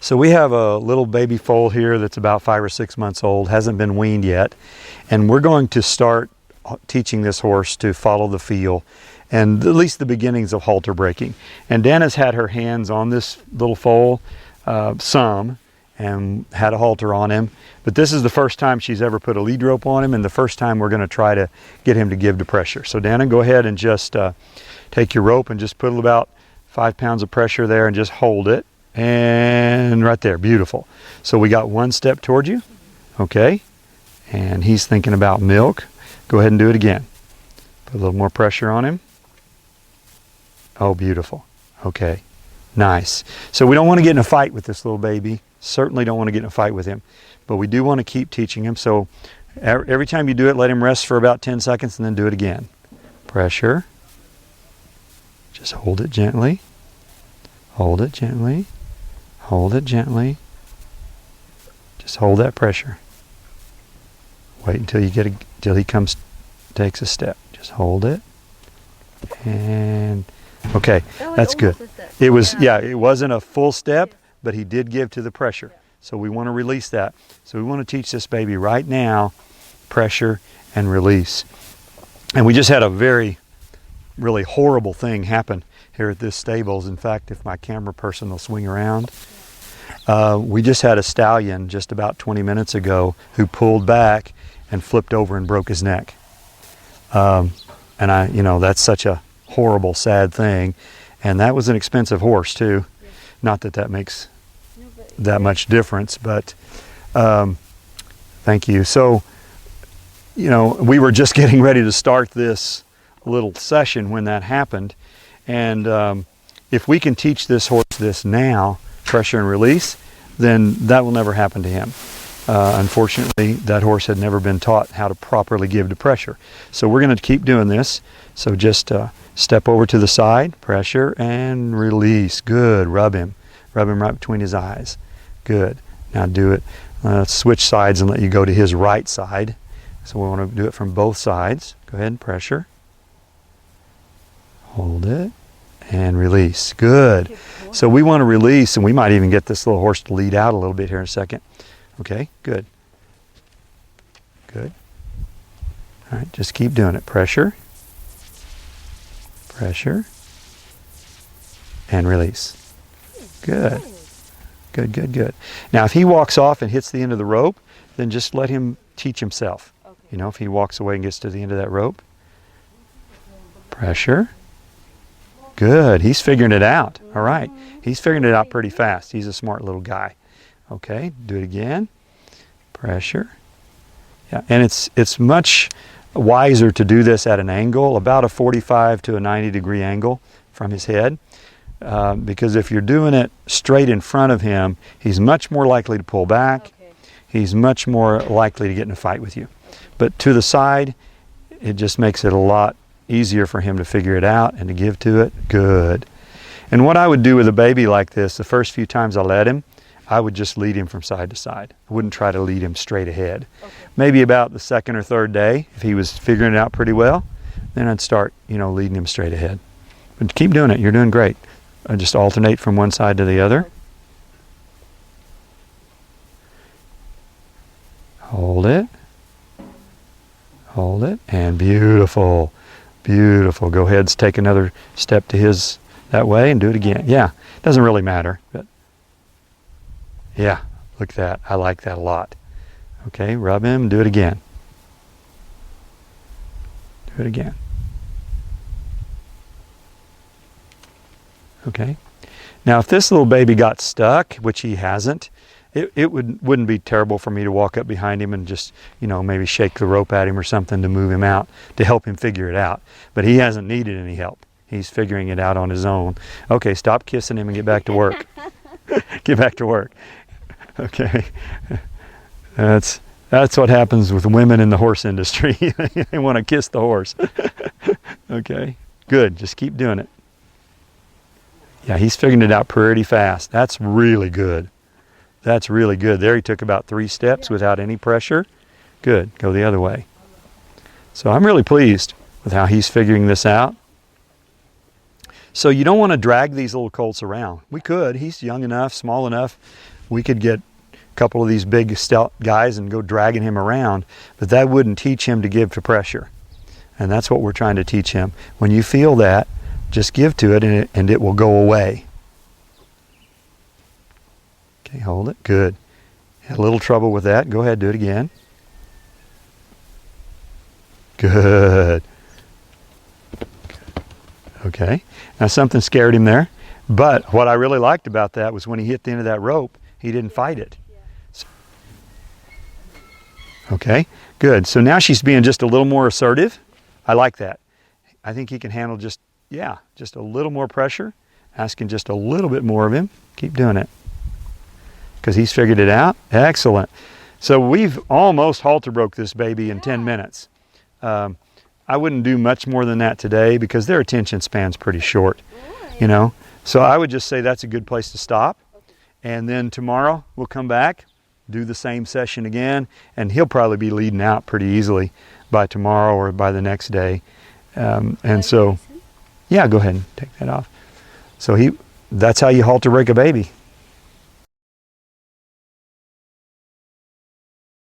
So we have a little baby foal here that's about 5 or 6 months old, hasn't been weaned yet. And we're going to start teaching this horse to follow the feel and at least the beginnings of halter breaking. And Dana's had her hands on this little foal some and had a halter on him. But this is the first time she's ever put a lead rope on him and the first time we're going to try to get him to give to pressure. So Dana, go ahead and just take your rope and just put about 5 pounds of pressure there and just hold it. And right there, beautiful. So we got one step toward you, okay? And he's thinking about milk. Go ahead and do it again. Put a little more pressure on him. Oh, beautiful. Okay, nice. So we don't want to get in a fight with this little baby. Certainly don't want to get in a fight with him. But we do want to keep teaching him. So every time you do it, let him rest for about 10 seconds and then do it again. Pressure. Just hold it gently. Hold it gently. Hold it gently. Just hold that pressure. Wait until you get till he takes a step. Just hold it. And okay, that's good. It was, yeah, it wasn't a full step, but he did give to the pressure. So we want to release that. So we want to teach this baby right now, pressure and release. And we just had a really horrible thing happen here at this stables. In fact, if my camera person will swing around, we just had a stallion just about 20 minutes ago who pulled back and flipped over and broke his neck. And that's such a horrible, sad thing. And that was an expensive horse too. Yeah. Not that that makes that much difference, but thank you. So, we were just getting ready to start this little session when that happened. And if we can teach this horse this now, pressure and release, then that will never happen to him. Unfortunately, that horse had never been taught how to properly give to pressure. So we're going to keep doing this. So just step over to the side, pressure and release. Good. Rub him right between his eyes. Good. Now do it. Switch sides and let you go to his right side. So we want to do it from both sides. Go ahead and pressure. Hold it and release. Good. So we want to release, and we might even get this little horse to lead out a little bit here in a second. Okay, good. Good. All right, just keep doing it. Pressure, pressure, and release. Good. Good, good, good. Now, if he walks off and hits the end of the rope, then just let him teach himself. Okay. If he walks away and gets to the end of that rope. Pressure. Good. He's figuring it out. All right. He's figuring it out pretty fast. He's a smart little guy. Okay. Do it again. Pressure. Yeah. And it's much wiser to do this at an angle, about a 45 to a 90 degree angle from his head. Because if you're doing it straight in front of him, he's much more likely to pull back. Okay. He's much more likely to get in a fight with you. But to the side, it just makes it a lot easier for him to figure it out and to give to it. Good. And what I would do with a baby like this, the first few times I let him, I would just lead him from side to side. I wouldn't try to lead him straight ahead. Okay. Maybe about the second or third day, if he was figuring it out pretty well, then I'd start, leading him straight ahead. But keep doing it. You're doing great. Just alternate from one side to the other. Hold it. Hold it. And beautiful. Beautiful. Go ahead and take another step to his that way and do it again. Yeah. Doesn't really matter. But yeah. Look at that. I like that a lot. Okay. Rub him and do it again. Do it again. Okay. Now, if this little baby got stuck, which he hasn't, it wouldn't be terrible for me to walk up behind him and just, maybe shake the rope at him or something to move him out, to help him figure it out. But he hasn't needed any help. He's figuring it out on his own. Okay, stop kissing him and get back to work. Get back to work. Okay. That's what happens with women in the horse industry. They want to kiss the horse. Okay, good. Just keep doing it. Yeah, he's figuring it out pretty fast. That's really good. That's really good. There he took about 3 steps without any pressure. Good. Go the other way. So I'm really pleased with how he's figuring this out. So you don't want to drag these little colts around. We could. He's young enough, small enough. We could get a couple of these big stout guys and go dragging him around, but that wouldn't teach him to give to pressure. And that's what we're trying to teach him. When you feel that, just give to it and it will go away. Okay, hold it. Good. Had a little trouble with that. Go ahead, do it again. Good. Okay. Now something scared him there. But what I really liked about that was when he hit the end of that rope, he didn't fight it. Okay, good. So now she's being just a little more assertive. I like that. I think he can handle just a little more pressure. Asking just a little bit more of him. Keep doing it. Because he's figured it out. Excellent. So we've almost halter broke this baby in 10 minutes. I wouldn't do much more than that today because their attention span's pretty short, you know. So I would just say that's a good place to stop. And then tomorrow we'll come back, do the same session again, and he'll probably be leading out pretty easily by tomorrow or by the next day. And so, yeah, go ahead and take that off. So that's how you halter break a baby.